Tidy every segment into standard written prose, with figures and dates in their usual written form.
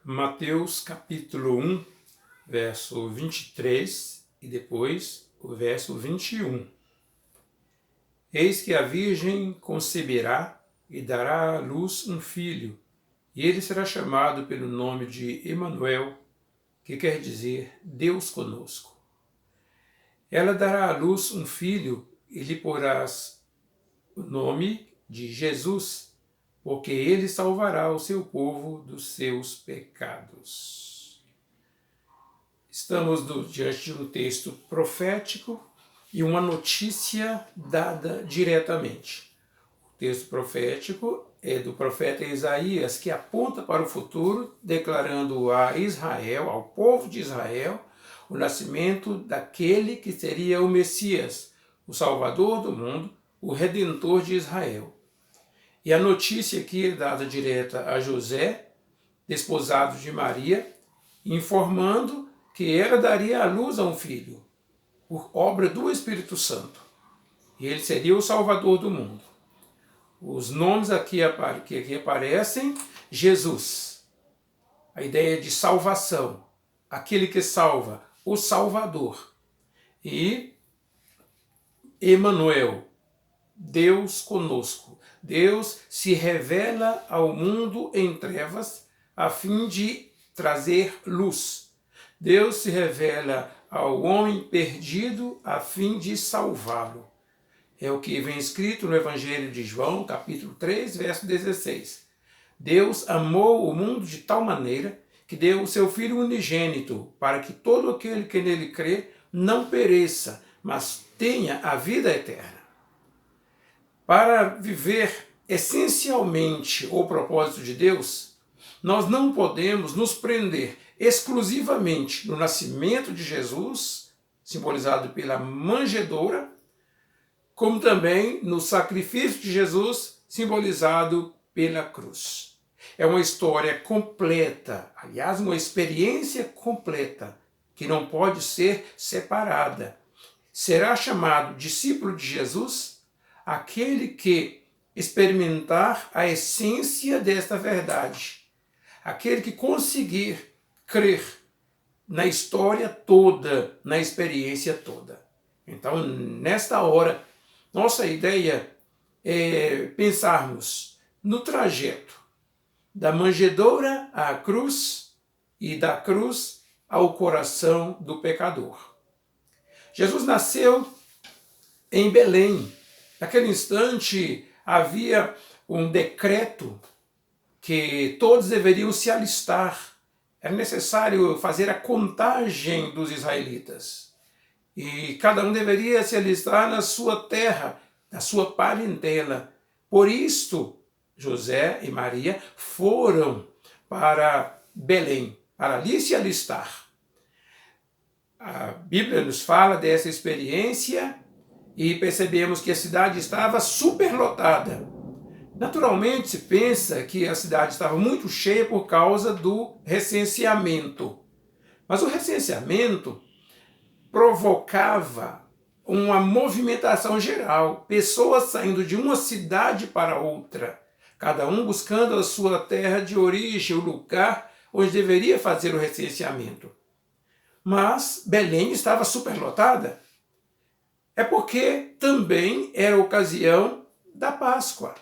Mateus capítulo 1, verso 23 e depois o verso 21. Eis que a Virgem conceberá e dará à luz um filho, e ele será chamado pelo nome de Emanuel, que quer dizer Deus conosco. Ela dará à luz um filho e lhe porás o nome de Jesus, porque ele salvará o seu povo dos seus pecados. Estamos diante de um texto profético e uma notícia dada diretamente. O texto profético é do profeta Isaías, que aponta para o futuro, declarando a Israel, ao povo de Israel, o nascimento daquele que seria o Messias, o Salvador do mundo, o Redentor de Israel. E a notícia aqui é dada direta a José, desposado de Maria, informando que ela daria à luz a um filho, por obra do Espírito Santo. E ele seria o Salvador do mundo. Os nomes que aqui aparecem: Jesus, a ideia de salvação, aquele que salva, o Salvador. E Emanuel, Deus conosco. Deus se revela ao mundo em trevas a fim de trazer luz. Deus se revela ao homem perdido a fim de salvá-lo. É o que vem escrito no Evangelho de João, capítulo 3, verso 16. Deus amou o mundo de tal maneira que deu o seu Filho unigênito, para que todo aquele que nele crê não pereça, mas tenha a vida eterna. Para viver essencialmente o propósito de Deus, nós não podemos nos prender exclusivamente no nascimento de Jesus, simbolizado pela manjedoura, como também no sacrifício de Jesus, simbolizado pela cruz. É uma história completa, aliás, uma experiência completa, que não pode ser separada. Será chamado discípulo de Jesus aquele que experimentar a essência desta verdade, aquele que conseguir crer na história toda, na experiência toda. Então, nesta hora, nossa ideia é pensarmos no trajeto da manjedoura à cruz e da cruz ao coração do pecador. Jesus nasceu em Belém. Naquele instante havia um decreto que todos deveriam se alistar. Era necessário fazer a contagem dos israelitas. E cada um deveria se alistar na sua terra, na sua parentela. Por isto, José e Maria foram para Belém, para ali se alistar. A Bíblia nos fala dessa experiência e percebemos que a cidade estava superlotada. Naturalmente se pensa que a cidade estava muito cheia por causa do recenseamento. Mas o recenseamento provocava uma movimentação geral, pessoas saindo de uma cidade para outra, cada um buscando a sua terra de origem, o lugar onde deveria fazer o recenseamento. Mas Belém estava superlotada. É porque também era a ocasião da Páscoa.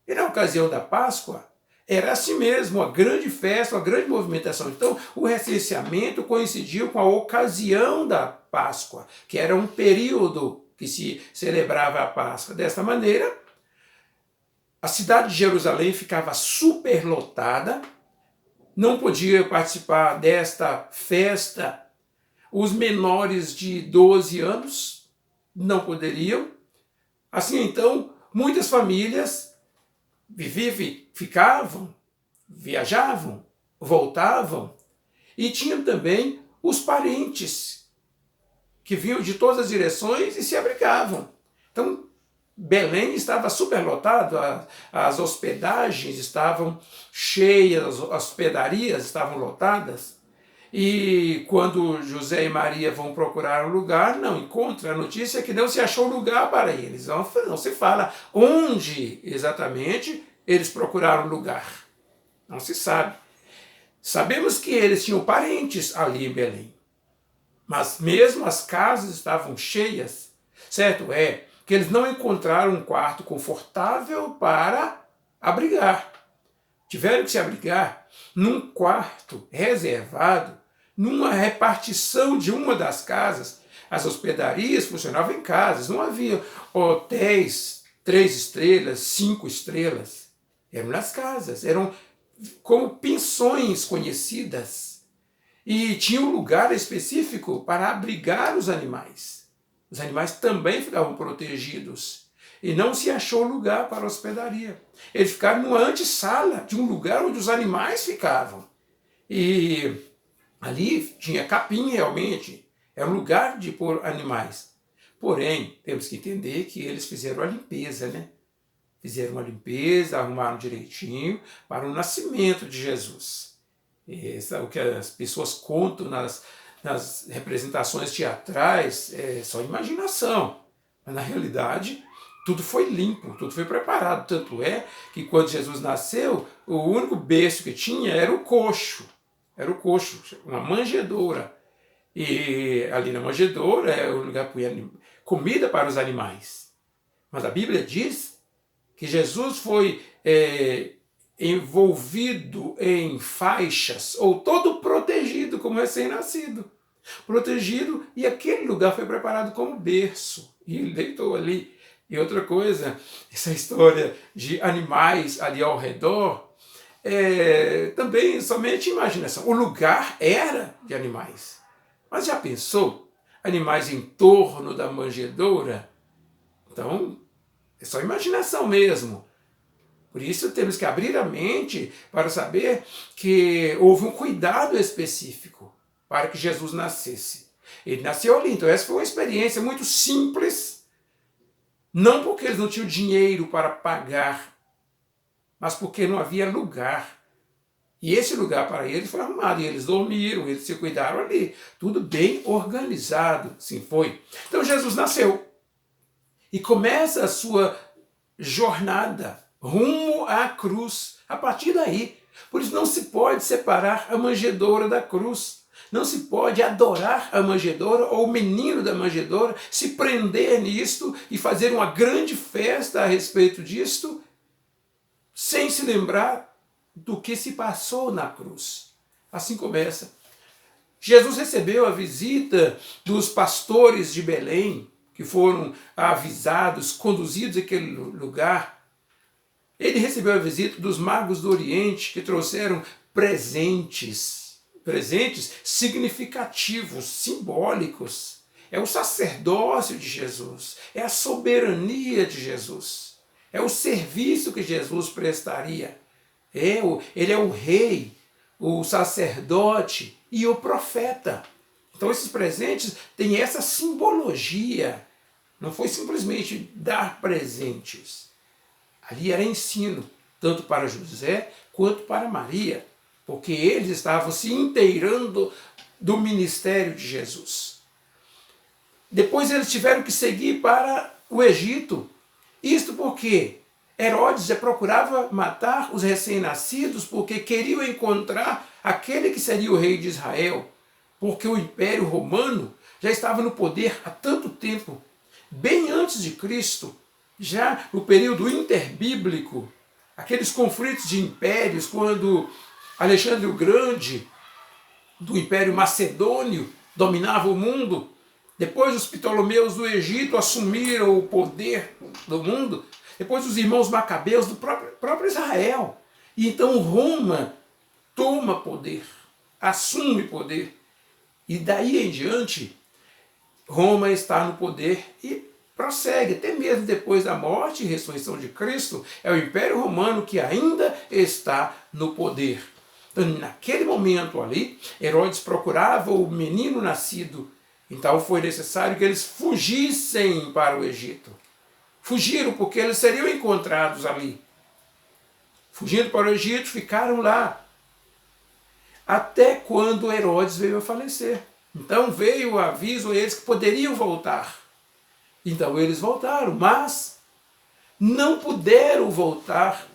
E na ocasião da Páscoa, era assim mesmo, uma grande festa, uma grande movimentação. Então, o recenseamento coincidiu com a ocasião da Páscoa, que era um período que se celebrava a Páscoa. Desta maneira, a cidade de Jerusalém ficava superlotada, não podia participar desta festa os menores de 12 anos, não poderiam. Assim, então, muitas famílias ficavam, viajavam, voltavam, e tinham também os parentes que vinham de todas as direções e se abrigavam. Então, Belém estava superlotado, as hospedagens estavam cheias, as hospedarias estavam lotadas. E quando José e Maria vão procurar um lugar, não encontram. A notícia é que não se achou lugar para eles. Não se fala onde exatamente eles procuraram lugar. Não se sabe. Sabemos que eles tinham parentes ali em Belém, mas mesmo as casas estavam cheias. Certo é que eles não encontraram um quarto confortável para abrigar. Tiveram que se abrigar num quarto reservado, numa repartição de uma das casas. As hospedarias funcionavam em casas, não havia hotéis 3 estrelas, 5 estrelas. Eram nas casas, eram como pensões conhecidas. E tinha um lugar específico para abrigar os animais. Os animais também ficavam protegidos. E não se achou lugar para hospedaria. Eles ficaram numa antessala de um lugar onde os animais ficavam. E ali tinha capim realmente. Era um lugar de pôr animais. Porém, temos que entender que eles fizeram a limpeza, né? Fizeram uma limpeza, arrumaram direitinho para o nascimento de Jesus. Isso é o que as pessoas contam nas representações teatrais, é só imaginação. Mas na realidade, tudo foi limpo, tudo foi preparado. Tanto é que quando Jesus nasceu, o único berço que tinha era o coxo. Era o coxo, uma manjedoura. E ali na manjedoura é o lugar para comida para os animais. Mas a Bíblia diz que Jesus foi envolvido em faixas, ou todo protegido como recém-nascido. Protegido, e aquele lugar foi preparado como berço. E ele deitou ali. E outra coisa, essa história de animais ali ao redor, também somente imaginação. O lugar era de animais. Mas já pensou? Animais em torno da manjedoura? Então, é só imaginação mesmo. Por isso temos que abrir a mente para saber que houve um cuidado específico para que Jesus nascesse. Ele nasceu ali, então essa foi uma experiência muito simples, não porque eles não tinham dinheiro para pagar, mas porque não havia lugar. E esse lugar para eles foi arrumado, e eles dormiram, eles se cuidaram ali. Tudo bem organizado, sim foi. Então Jesus nasceu e começa a sua jornada rumo à cruz. A partir daí, por isso não se pode separar a manjedoura da cruz. Não se pode adorar a manjedoura ou o menino da manjedoura, se prender nisto e fazer uma grande festa a respeito disto, sem se lembrar do que se passou na cruz. Assim começa. Jesus recebeu a visita dos pastores de Belém, que foram avisados, conduzidos àquele lugar. Ele recebeu a visita dos magos do Oriente, que trouxeram presentes significativos, simbólicos. É o sacerdócio de Jesus, é a soberania de Jesus, é o serviço que Jesus prestaria. Ele é o rei, o sacerdote e o profeta. Então esses presentes têm essa simbologia. Não foi simplesmente dar presentes. Ali era ensino, tanto para José quanto para Maria, porque eles estavam se inteirando do ministério de Jesus. Depois eles tiveram que seguir para o Egito. Isto porque Herodes já procurava matar os recém-nascidos porque queriam encontrar aquele que seria o rei de Israel, porque o Império Romano já estava no poder há tanto tempo, bem antes de Cristo, já no período interbíblico, aqueles conflitos de impérios, quando Alexandre o Grande, do Império Macedônio, dominava o mundo, depois os Ptolomeus do Egito assumiram o poder do mundo, depois os irmãos Macabeus do próprio Israel. E então Roma toma poder, assume poder. E daí em diante, Roma está no poder e prossegue, até mesmo depois da morte e ressurreição de Cristo, é o Império Romano que ainda está no poder. Então, naquele momento ali, Herodes procurava o menino nascido. Então foi necessário que eles fugissem para o Egito. Fugiram porque eles seriam encontrados ali. Fugindo para o Egito, ficaram lá. Até quando Herodes veio a falecer. Então veio o aviso a eles que poderiam voltar. Então eles voltaram, mas não puderam voltar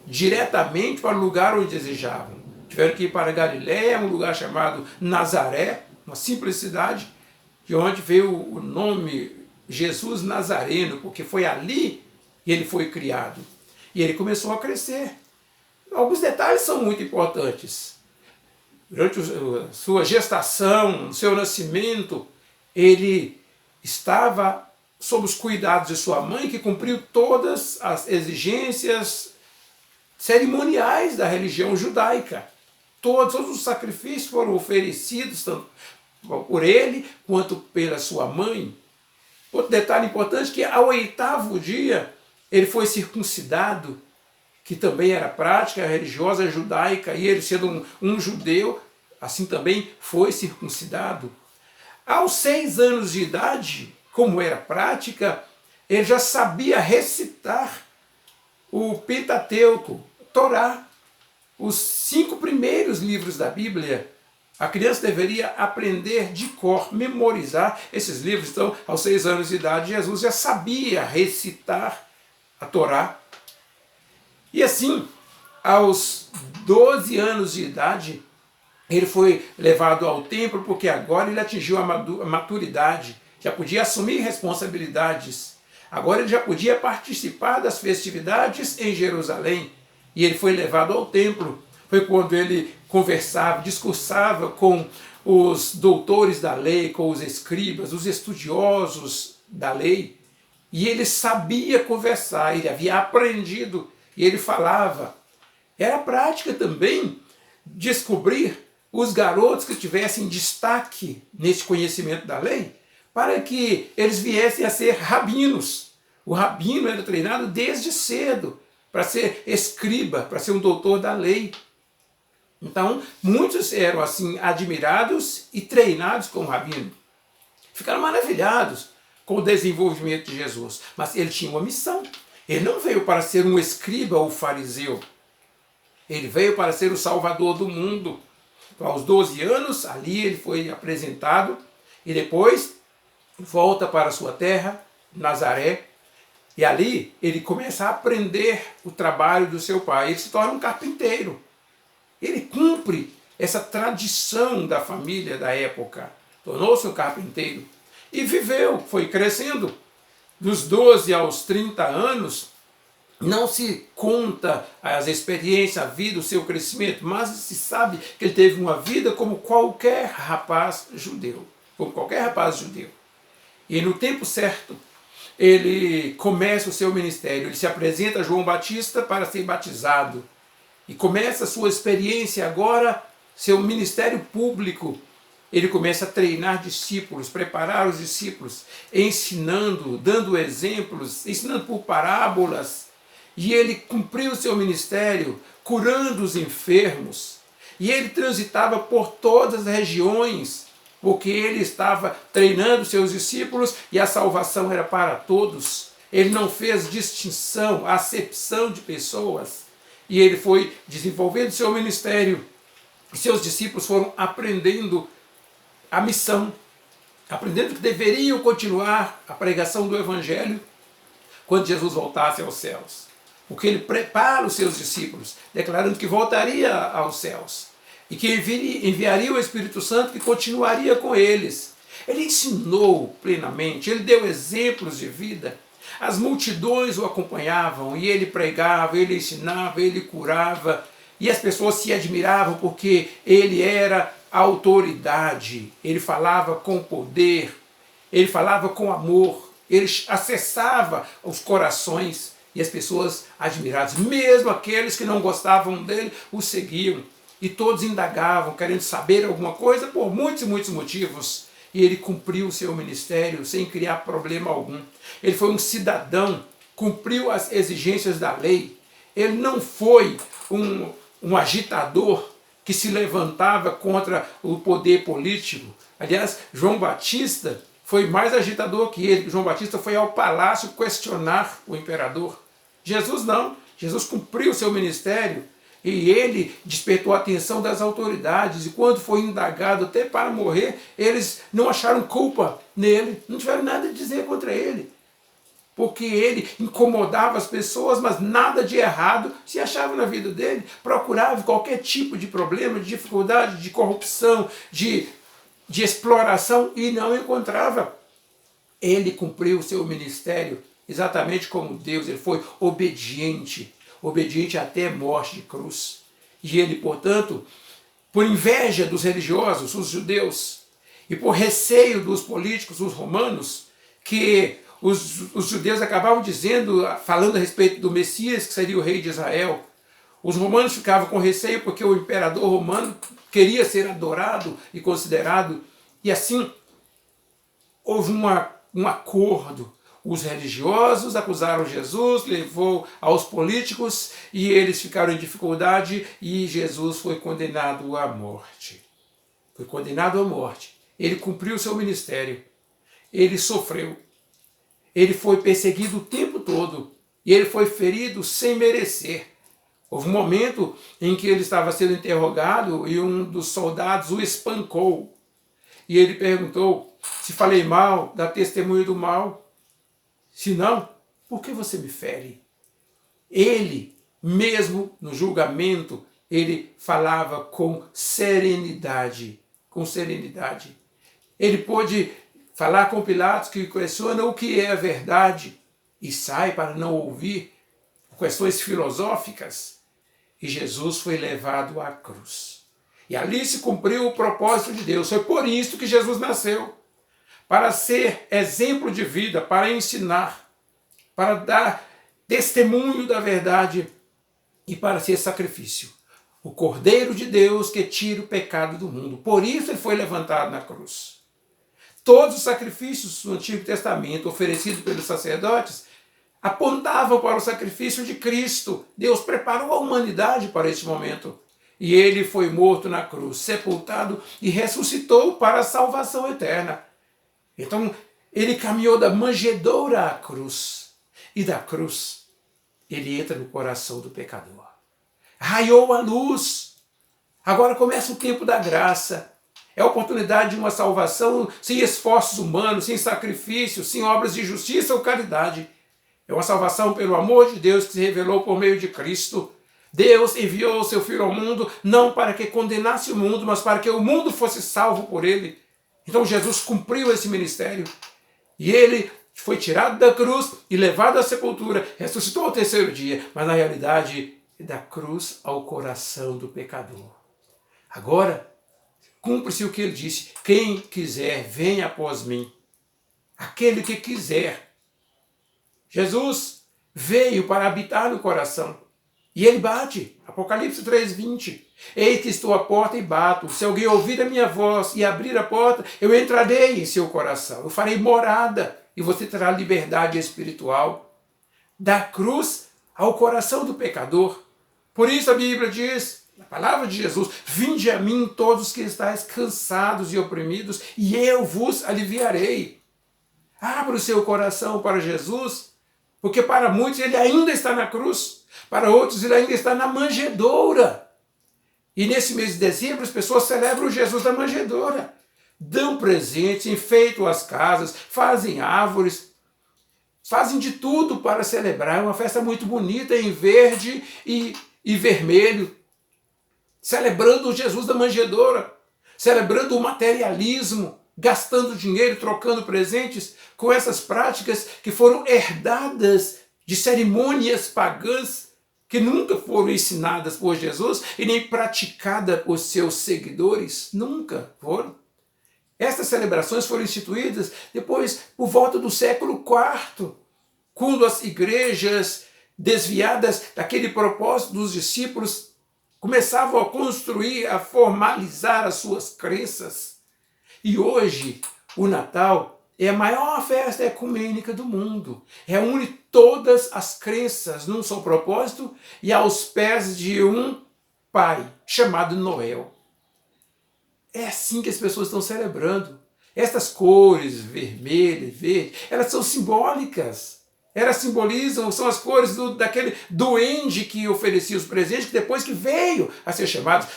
diretamente para o lugar onde desejavam. tiveram que ir para Galiléia, um lugar chamado Nazaré, uma simples cidade, de onde veio o nome Jesus Nazareno, porque foi ali que ele foi criado. E ele começou a crescer. Alguns detalhes são muito importantes. Durante a sua gestação, o seu nascimento, ele estava sob os cuidados de sua mãe, que cumpriu todas as exigências cerimoniais da religião judaica. Todos os sacrifícios foram oferecidos, tanto por ele quanto pela sua mãe. Outro detalhe importante é que ao 8º dia ele foi circuncidado, que também era prática religiosa judaica, e ele sendo um judeu, assim também foi circuncidado. Aos 6 anos de idade, como era prática, ele já sabia recitar o Pentateuco, Torá, os 5 primeiros livros da Bíblia. A criança deveria aprender de cor, memorizar esses livros. Então, aos 6 anos de idade, Jesus já sabia recitar a Torá. E assim, aos 12 anos de idade, ele foi levado ao templo, porque agora ele atingiu a maturidade, já podia assumir responsabilidades. Agora ele já podia participar das festividades em Jerusalém. E ele foi levado ao templo. Foi quando ele conversava, discursava com os doutores da lei, com os escribas, os estudiosos da lei. E ele sabia conversar, ele havia aprendido, e ele falava. Era prática também descobrir os garotos que tivessem destaque nesse conhecimento da lei, para que eles viessem a ser rabinos. O rabino era treinado desde cedo para ser escriba, para ser um doutor da lei. Então, muitos eram assim admirados e treinados como rabino. Ficaram maravilhados com o desenvolvimento de Jesus. Mas ele tinha uma missão. Ele não veio para ser um escriba ou fariseu. Ele veio para ser o salvador do mundo. Então, aos 12 anos, ali ele foi apresentado e depois volta para sua terra, Nazaré, e ali ele começa a aprender o trabalho do seu pai. Ele se torna um carpinteiro. Ele cumpre essa tradição da família da época. Tornou-se um carpinteiro e viveu, foi crescendo. Dos 12 aos 30 anos, não se conta as experiências, a vida, o seu crescimento, mas se sabe que ele teve uma vida como qualquer rapaz judeu. Como qualquer rapaz judeu. E no tempo certo, ele começa o seu ministério. Ele se apresenta a João Batista para ser batizado. E começa a sua experiência agora, seu ministério público. Ele começa a treinar discípulos, preparar os discípulos, ensinando, dando exemplos, ensinando por parábolas. E ele cumpriu o seu ministério, curando os enfermos. E ele transitava por todas as regiões, porque ele estava treinando seus discípulos e a salvação era para todos. Ele não fez distinção, acepção de pessoas. E ele foi desenvolvendo seu ministério. E seus discípulos foram aprendendo a missão, aprendendo que deveriam continuar a pregação do Evangelho quando Jesus voltasse aos céus. Porque ele prepara os seus discípulos, declarando que voltaria aos céus e que enviaria o Espírito Santo que continuaria com eles. Ele ensinou plenamente, ele deu exemplos de vida. As multidões o acompanhavam e ele pregava, ele ensinava, ele curava. E as pessoas se admiravam porque ele era autoridade. Ele falava com poder, ele falava com amor, ele acessava os corações e as pessoas admiradas. Mesmo aqueles que não gostavam dele o seguiam. E todos indagavam, querendo saber alguma coisa por muitos e muitos motivos. E ele cumpriu o seu ministério sem criar problema algum. Ele foi um cidadão, cumpriu as exigências da lei. Ele não foi um agitador que se levantava contra o poder político. Aliás, João Batista foi mais agitador que ele. João Batista foi ao palácio questionar o imperador. Jesus não. Jesus cumpriu o seu ministério e ele despertou a atenção das autoridades. E quando foi indagado até para morrer, eles não acharam culpa nele. Não tiveram nada a dizer contra ele. porque ele incomodava as pessoas, mas nada de errado se achava na vida dele. Procurava qualquer tipo de problema, de dificuldade, de corrupção, de exploração e não encontrava. Ele cumpriu o seu ministério exatamente como Deus. Ele foi obediente, obediente até morte de cruz. E ele, portanto, por inveja dos religiosos, os judeus, e por receio dos políticos, os romanos, que os judeus acabavam dizendo, falando a respeito do Messias, que seria o rei de Israel. Os romanos ficavam com receio porque o imperador romano queria ser adorado e considerado. E assim, houve um acordo. Os religiosos acusaram Jesus, levou aos políticos e eles ficaram em dificuldade e Jesus foi condenado à morte. Foi condenado à morte. Ele cumpriu o seu ministério. Ele sofreu. Ele foi perseguido o tempo todo. E ele foi ferido sem merecer. Houve um momento em que ele estava sendo interrogado e um dos soldados o espancou. E ele perguntou: se falei mal, dá testemunho do mal. Se não, por que você me fere? Ele, mesmo no julgamento, ele falava com serenidade. Com serenidade. Ele pôde falar com Pilatos, que questiona o que é a verdade e sai para não ouvir questões filosóficas. E Jesus foi levado à cruz. E ali se cumpriu o propósito de Deus. Foi por isso que Jesus nasceu. Para ser exemplo de vida, para ensinar, para dar testemunho da verdade e para ser sacrifício. O Cordeiro de Deus que tira o pecado do mundo. Por isso ele foi levantado na cruz. Todos os sacrifícios do Antigo Testamento oferecidos pelos sacerdotes apontavam para o sacrifício de Cristo. Deus preparou a humanidade para esse momento. E ele foi morto na cruz, sepultado e ressuscitou para a salvação eterna. Então, ele caminhou da manjedoura à cruz. E da cruz, ele entra no coração do pecador. Raiou a luz. Agora começa o tempo da graça. É a oportunidade de uma salvação sem esforços humanos, sem sacrifícios, sem obras de justiça ou caridade. É uma salvação pelo amor de Deus que se revelou por meio de Cristo. Deus enviou o seu Filho ao mundo, não para que condenasse o mundo, mas para que o mundo fosse salvo por ele. Então Jesus cumpriu esse ministério. E ele foi tirado da cruz e levado à sepultura, ressuscitou ao terceiro dia, mas na realidade, da cruz ao coração do pecador. Agora, cumpre-se o que ele disse: quem quiser, venha após mim. Aquele que quiser. Jesus veio para habitar no coração. E ele bate. Apocalipse 3:20. Eis que estou à porta e bato. Se alguém ouvir a minha voz e abrir a porta, eu entrarei em seu coração. Eu farei morada e você terá liberdade espiritual. Da cruz ao coração do pecador. Por isso a Bíblia diz, a palavra de Jesus: vinde a mim todos que estáis cansados e oprimidos, e eu vos aliviarei. Abra o seu coração para Jesus, porque para muitos ele ainda está na cruz, para outros ele ainda está na manjedoura. E nesse mês de dezembro as pessoas celebram Jesus da manjedoura. Dão presentes, enfeitam as casas, fazem árvores, fazem de tudo para celebrar. É uma festa muito bonita, em verde e vermelho, celebrando o Jesus da manjedoura, celebrando o materialismo, gastando dinheiro, trocando presentes com essas práticas que foram herdadas de cerimônias pagãs que nunca foram ensinadas por Jesus e nem praticadas por seus seguidores. Nunca foram. Essas celebrações foram instituídas depois, por volta do século IV, quando as igrejas desviadas daquele propósito dos discípulos começavam a construir, a formalizar as suas crenças. E hoje, o Natal é a maior festa ecumênica do mundo. Reúne todas as crenças num só propósito e aos pés de um pai chamado Noel. É assim que as pessoas estão celebrando. Essas cores, vermelho e verde, elas são simbólicas. Elas simbolizam, são as cores daquele duende que oferecia os presentes, que depois que veio a ser chamado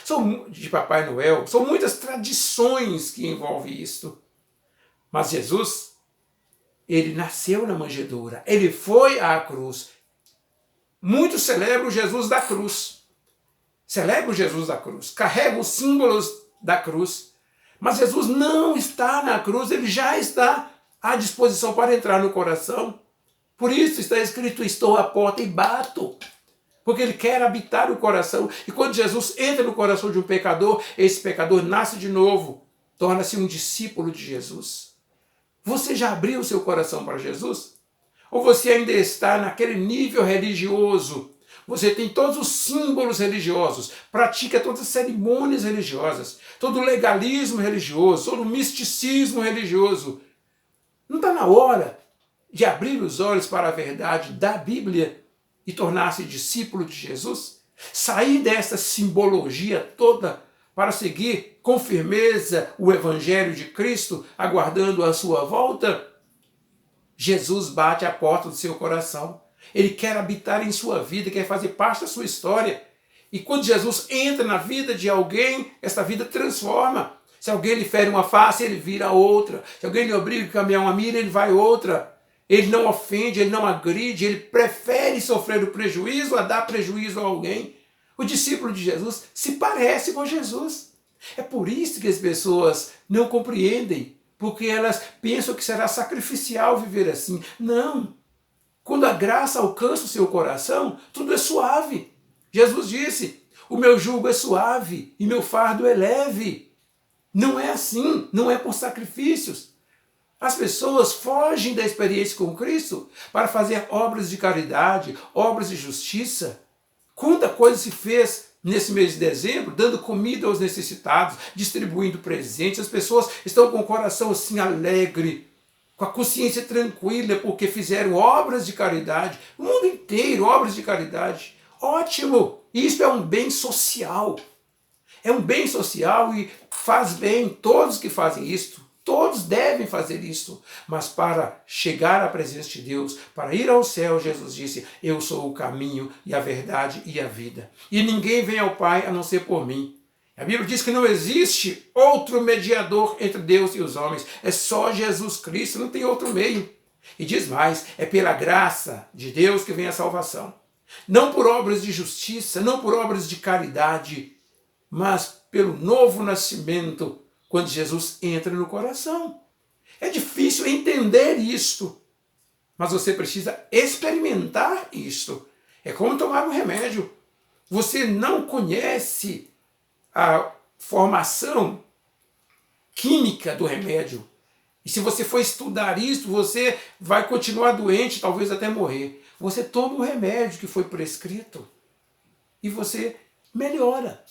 de Papai Noel. São muitas tradições que envolvem isto. Mas Jesus, ele nasceu na manjedoura, ele foi à cruz. Muitos celebram Jesus da cruz. Celebram Jesus da cruz, carregam os símbolos da cruz. Mas Jesus não está na cruz, ele já está à disposição para entrar no coração. Por isso está escrito, estou à porta e bato. Porque ele quer habitar o coração. E quando Jesus entra no coração de um pecador, esse pecador nasce de novo, torna-se um discípulo de Jesus. Você já abriu o seu coração para Jesus? Ou você ainda está naquele nível religioso? Você tem todos os símbolos religiosos, pratica todas as cerimônias religiosas, todo o legalismo religioso, todo o misticismo religioso. Não está na hora de abrir os olhos para a verdade da Bíblia e tornar-se discípulo de Jesus? Sair dessa simbologia toda para seguir com firmeza o Evangelho de Cristo, aguardando a sua volta? Jesus bate à porta do seu coração. Ele quer habitar em sua vida, quer fazer parte da sua história. E quando Jesus entra na vida de alguém, essa vida transforma. Se alguém lhe fere uma face, ele vira outra. Se alguém lhe obriga a caminhar uma milha, ele vai outra. Ele não ofende, ele não agride, ele prefere sofrer o prejuízo a dar prejuízo a alguém. O discípulo de Jesus se parece com Jesus. É por isso que as pessoas não compreendem, porque elas pensam que será sacrificial viver assim. Não. Quando a graça alcança o seu coração, tudo é suave. Jesus disse, o meu jugo é suave e meu fardo é leve. Não é assim, não é por sacrifícios. As pessoas fogem da experiência com Cristo para fazer obras de caridade, obras de justiça. Quanta coisa se fez nesse mês de dezembro, dando comida aos necessitados, distribuindo presentes. As pessoas estão com o coração assim alegre, com a consciência tranquila, porque fizeram obras de caridade. O mundo inteiro, obras de caridade. Ótimo! Isso é um bem social. É um bem social e faz bem todos que fazem isto. Todos devem fazer isto, mas para chegar à presença de Deus, para ir ao céu, Jesus disse, eu sou o caminho e a verdade e a vida. E ninguém vem ao Pai a não ser por mim. A Bíblia diz que não existe outro mediador entre Deus e os homens. É só Jesus Cristo, não tem outro meio. E diz mais, é pela graça de Deus que vem a salvação. Não por obras de justiça, não por obras de caridade, mas pelo novo nascimento, quando Jesus entra no coração. É difícil entender isto, mas você precisa experimentar isto. É como tomar um remédio. Você não conhece a formação química do remédio. E se você for estudar isso, você vai continuar doente, talvez até morrer. Você toma o remédio que foi prescrito e você melhora.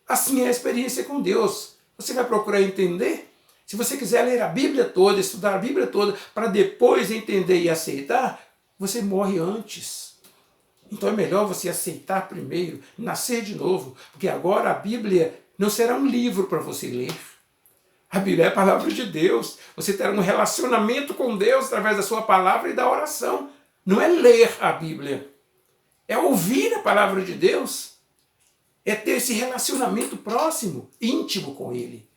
Assim é a experiência com Deus. Você vai procurar entender? Se você quiser ler a Bíblia toda, estudar a Bíblia toda, para depois entender e aceitar, você morre antes. Então é melhor você aceitar primeiro, nascer de novo, porque agora a Bíblia não será um livro para você ler. A Bíblia é a palavra de Deus. Você terá um relacionamento com Deus através da sua palavra e da oração. Não é ler a Bíblia, é ouvir a palavra de Deus. É ter esse relacionamento próximo, íntimo com Ele.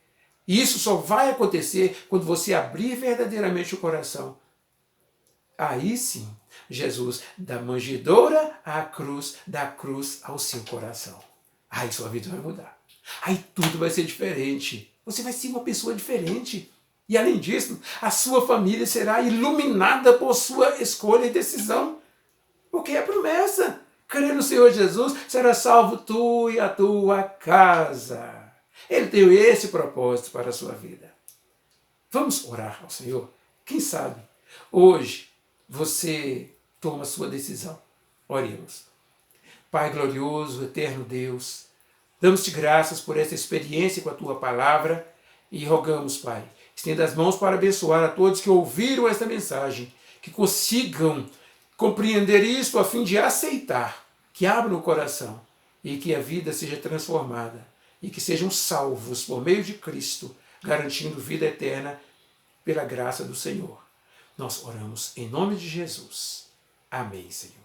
E isso só vai acontecer quando você abrir verdadeiramente o coração. Aí sim, Jesus, da manjedoura à cruz, da cruz ao seu coração. Aí sua vida vai mudar. Aí tudo vai ser diferente. Você vai ser uma pessoa diferente. E além disso, a sua família será iluminada por sua escolha e decisão. Porque é promessa. Crer no Senhor Jesus, será salvo tu e a tua casa. Ele tem esse propósito para a sua vida. Vamos orar ao Senhor? Quem sabe hoje você toma a sua decisão. Oremos. Pai glorioso, eterno Deus, damos-te graças por essa experiência com a tua palavra e rogamos, Pai, estenda as mãos para abençoar a todos que ouviram esta mensagem, que consigam compreender isto a fim de aceitar, que abram o coração e que a vida seja transformada e que sejam salvos por meio de Cristo, garantindo vida eterna pela graça do Senhor. Nós oramos em nome de Jesus. Amém, Senhor.